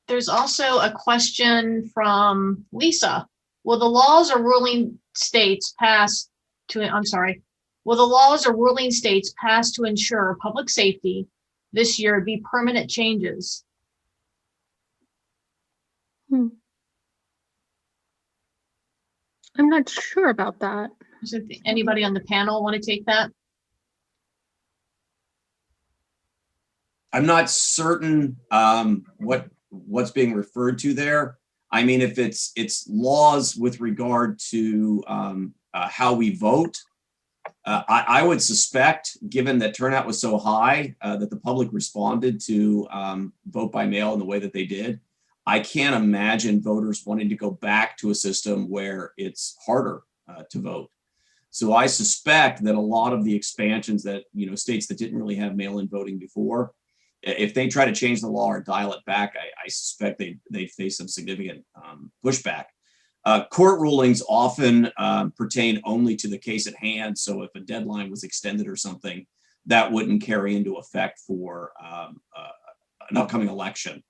There's also a question from Lisa. Will the laws or ruling states pass to, I'm sorry, will the laws or ruling states pass to ensure public safety this year be permanent changes? I'm not sure about that. Does anybody on the panel want to take that? I'm not certain what's being referred to there. I mean, if it's laws with regard to how we vote, I would suspect, given that turnout was so high, that the public responded to vote by mail in the way that they did. I can't imagine voters wanting to go back to a system where it's harder to vote. So I suspect that a lot of the expansions that, states that didn't really have mail-in voting before, if they try to change the law or dial it back, I suspect they face some significant pushback. Court rulings often pertain only to the case at hand. So if a deadline was extended or something, that wouldn't carry into effect for an upcoming election.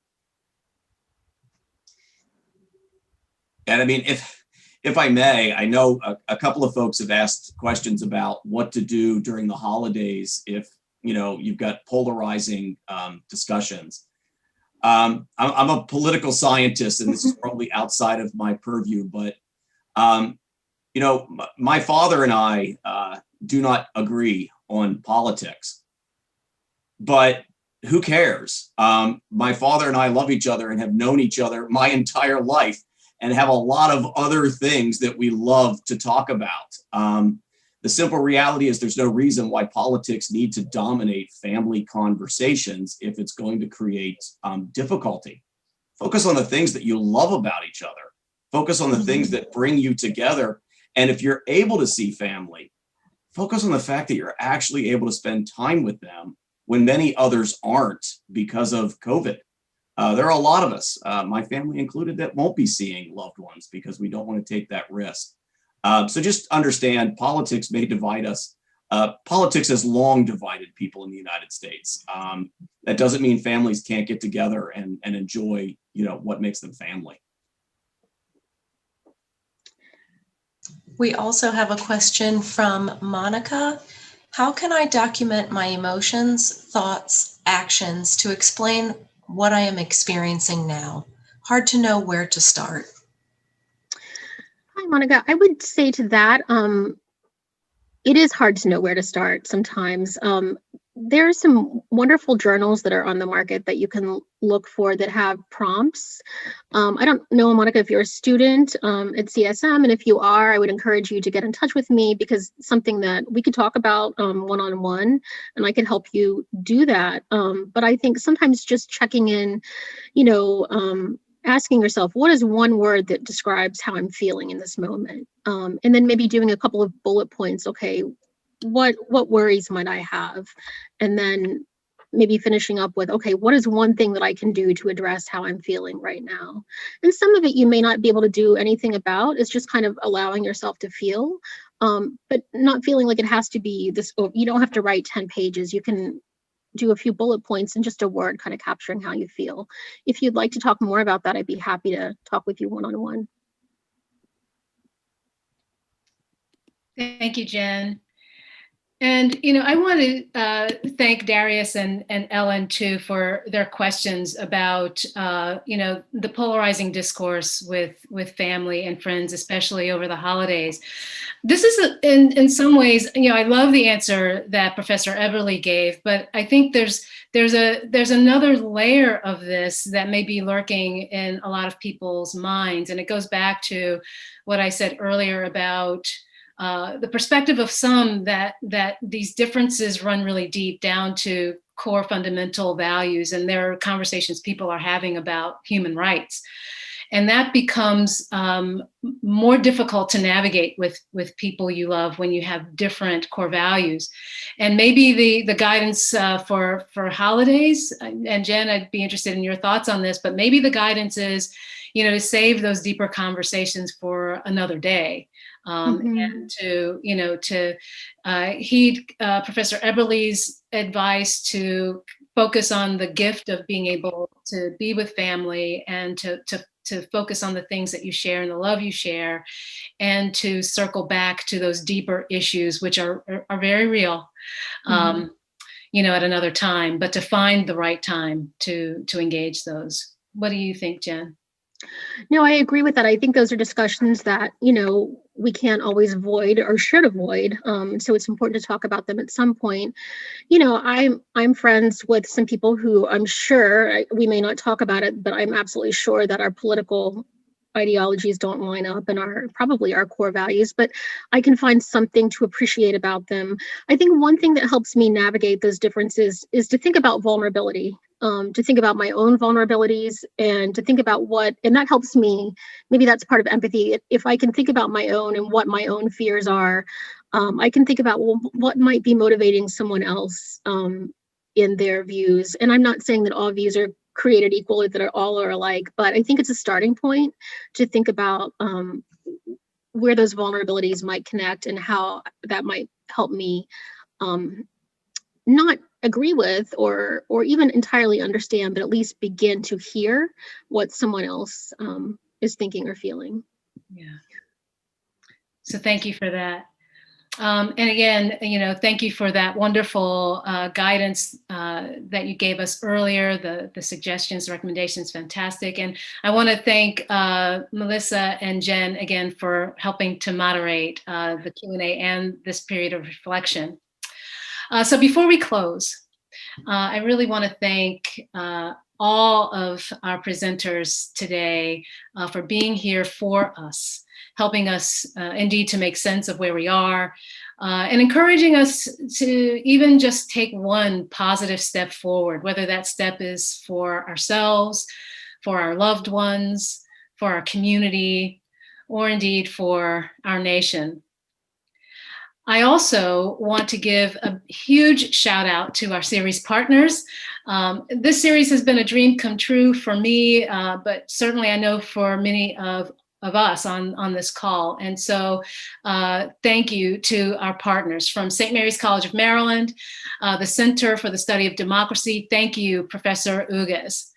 And I mean, if I may, I know a couple of folks have asked questions about what to do during the holidays if you've got polarizing discussions. I'm a political scientist, and this is probably outside of my purview, but my father and I do not agree on politics, but who cares? My father and I love each other and have known each other my entire life and have a lot of other things that we love to talk about. The simple reality is there's no reason why politics need to dominate family conversations if it's going to create difficulty. Focus on the things that you love about each other. Focus on the things that bring you together. And if you're able to see family, focus on the fact that you're actually able to spend time with them when many others aren't because of COVID. There are a lot of us, my family included, that won't be seeing loved ones because we don't want to take that risk. So just understand, politics may divide us. Politics has long divided people in the United States. That doesn't mean families can't get together and enjoy, what makes them family. We also have a question from Monica. How can I document my emotions, thoughts, actions to explain what I am experiencing now? Hard to know where to start. Hi, Monica. I would say to that, it is hard to know where to start sometimes. There are some wonderful journals that are on the market that you can look for that have prompts. I don't know, Monica, if you're a student at CSM, and if you are, I would encourage you to get in touch with me because it's something that we could talk about one-on-one, and I could help you do that. But I think sometimes just checking in, asking yourself, what is one word that describes how I'm feeling in this moment? And then maybe doing a couple of bullet points. Okay, what worries might I have? And then maybe finishing up with, okay, what is one thing that I can do to address how I'm feeling right now? And some of it you may not be able to do anything about. It's just kind of allowing yourself to feel, but not feeling like it has to be this. You don't have to write 10 pages. You can do a few bullet points and just a word kind of capturing how you feel. If you'd like to talk more about that, I'd be happy to talk with you one-on-one. Thank you, Jen. And, I want to thank Darius and Ellen, too, for their questions about, the polarizing discourse with family and friends, especially over the holidays. This is, in some ways, I love the answer that Professor Eberle gave, but I think there's another layer of this that may be lurking in a lot of people's minds. And it goes back to what I said earlier about the perspective of some that these differences run really deep down to core fundamental values, and there are conversations people are having about human rights. And that becomes more difficult to navigate with people you love when you have different core values. And maybe the guidance for holidays, and Jen, I'd be interested in your thoughts on this, but maybe the guidance is, to save those deeper conversations for another day. And to heed Professor Eberle's advice to focus on the gift of being able to be with family and to focus on the things that you share and the love you share, and to circle back to those deeper issues, which are very real, at another time, but to find the right time to engage those. What do you think, Jen? No, I agree with that. I think those are discussions that, we can't always avoid or should avoid. So it's important to talk about them at some point. I'm friends with some people who I'm sure we may not talk about it, but I'm absolutely sure that our political ideologies don't line up and are probably our core values, but I can find something to appreciate about them. I think one thing that helps me navigate those differences is to think about vulnerability, to think about my own vulnerabilities, and to think about and that helps me. Maybe that's part of empathy. If I can think about my own and what my own fears are, I can think about what might be motivating someone else in their views. And I'm not saying that all views are created equally, that all are alike, but I think it's a starting point to think about where those vulnerabilities might connect and how that might help me not agree with or even entirely understand, but at least begin to hear what someone else is thinking or feeling. Yeah. So thank you for that. And again, thank you for that wonderful guidance that you gave us earlier, the suggestions, recommendations, fantastic. And I want to thank Melissa and Jen again for helping to moderate the Q&A and this period of reflection. So before we close, I really want to thank all of our presenters today for being here for us, helping us indeed to make sense of where we are, and encouraging us to even just take one positive step forward, whether that step is for ourselves, for our loved ones, for our community, or indeed for our nation. I also want to give a huge shout out to our series partners. This series has been a dream come true for me, but certainly I know for many of us on this call. And so thank you to our partners from St. Mary's College of Maryland, the Center for the Study of Democracy. Thank you, Professor Uges.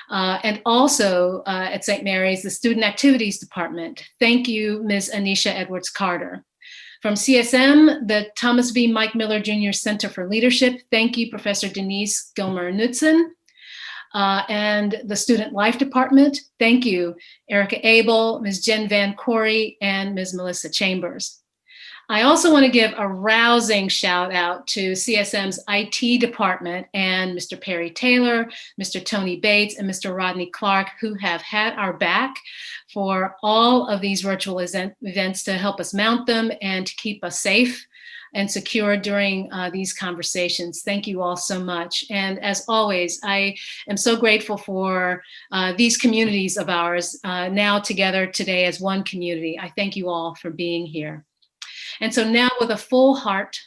And also at St. Mary's, the Student Activities Department. Thank you, Ms. Anisha Edwards-Carter. From CSM, the Thomas V. Mike Miller Jr. Center for Leadership. Thank you, Professor Denise Gilmer-Knudsen. And the Student Life Department. Thank you, Erica Eberle, Ms. Jen Van Corey, and Ms. Melissa Chambers. I also want to give a rousing shout out to CSM's IT department and Mr. Perry Taylor, Mr. Tony Bates, and Mr. Rodney Clark, who have had our back for all of these virtual events to help us mount them and to keep us safe and secure during these conversations. Thank you all so much. And as always, I am so grateful for these communities of ours now together today as one community. I thank you all for being here. And so now with a full heart,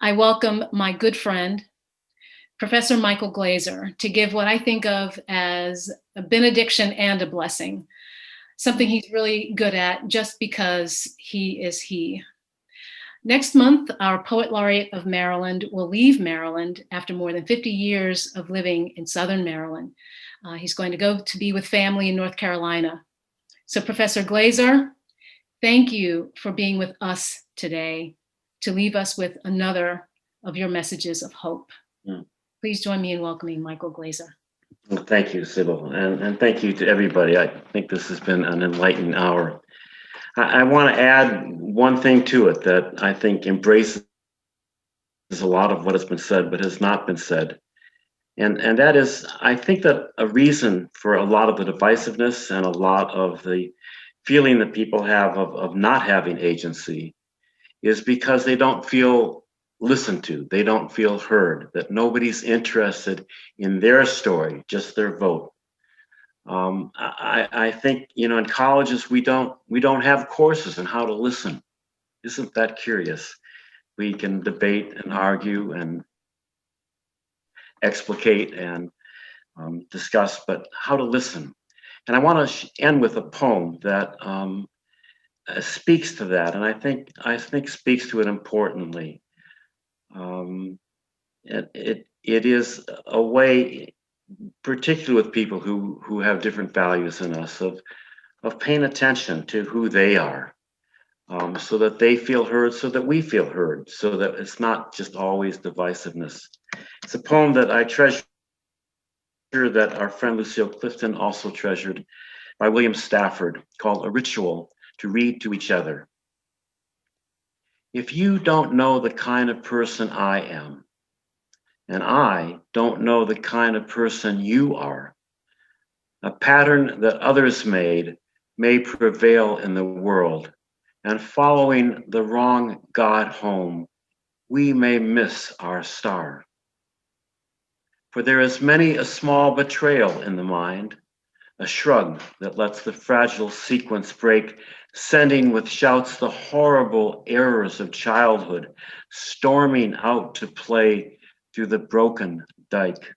I welcome my good friend, Professor Michael Glazer, to give what I think of as a benediction and a blessing, something he's really good at just because he is he. Next month, our Poet Laureate of Maryland will leave Maryland after more than 50 years of living in Southern Maryland. He's going to go to be with family in North Carolina. So Professor Glazer, thank you for being with us today to leave us with another of your messages of hope. Please join me in welcoming Michael Glazer. Well, thank you, Sybil, and thank you to everybody. I think this has been an enlightening hour. I want to add one thing to it that I think embraces a lot of what has been said but has not been said. And that is, I think that a reason for a lot of the divisiveness and a lot of the feeling that people have of not having agency is because they don't feel listened to, they don't feel heard, that nobody's interested in their story, just their vote. I think, in colleges, we don't have courses on how to listen. Isn't that curious? We can debate and argue and explicate and discuss, but how to listen. And I want to end with a poem that speaks to that, and I think speaks to it importantly. it is a way, particularly with people who have different values than us, of paying attention to who they are, so that they feel heard, so that we feel heard, so that it's not just always divisiveness. It's a poem that I treasure, that our friend Lucille Clifton also treasured, by William Stafford, called A Ritual to Read to Each Other. If you don't know the kind of person I am, and I don't know the kind of person you are, a pattern that others made may prevail in the world, and following the wrong God home, we may miss our star. For there is many a small betrayal in the mind, a shrug that lets the fragile sequence break, sending with shouts the horrible errors of childhood, storming out to play through the broken dike.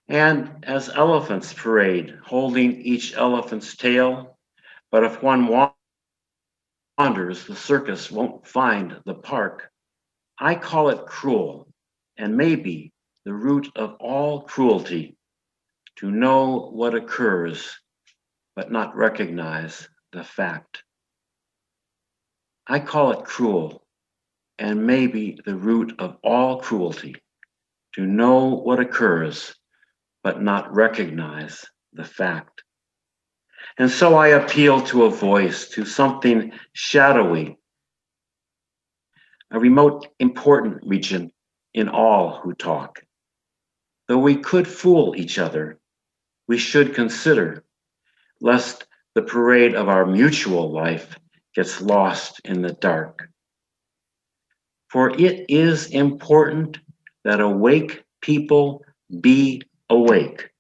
And as elephants parade, holding each elephant's tail, but if one wanders, the circus won't find the park. I call it cruel, and maybe the root of all cruelty, to know what occurs, but not recognize the fact. I call it cruel, and maybe the root of all cruelty, to know what occurs, but not recognize the fact. And so I appeal to a voice, to something shadowy, a remote, important region in all who talk. Though we could fool each other, we should consider, lest the parade of our mutual life gets lost in the dark. For it is important that awake people be awake,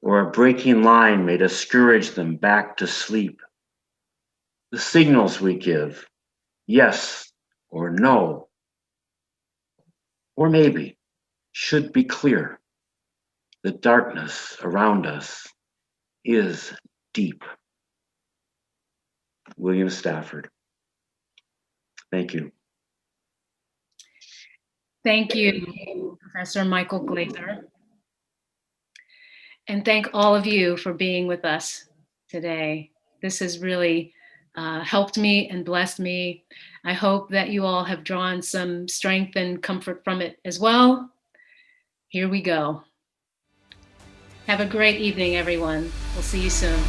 or a breaking line may discourage them back to sleep. The signals we give, yes or no, or maybe, should be clear. The darkness around us is deep. William Stafford. Thank you. Thank you, Professor Michael Glazer. And thank all of you for being with us today. This has really helped me and blessed me. I hope that you all have drawn some strength and comfort from it as well. Here we go. Have a great evening, everyone. We'll see you soon.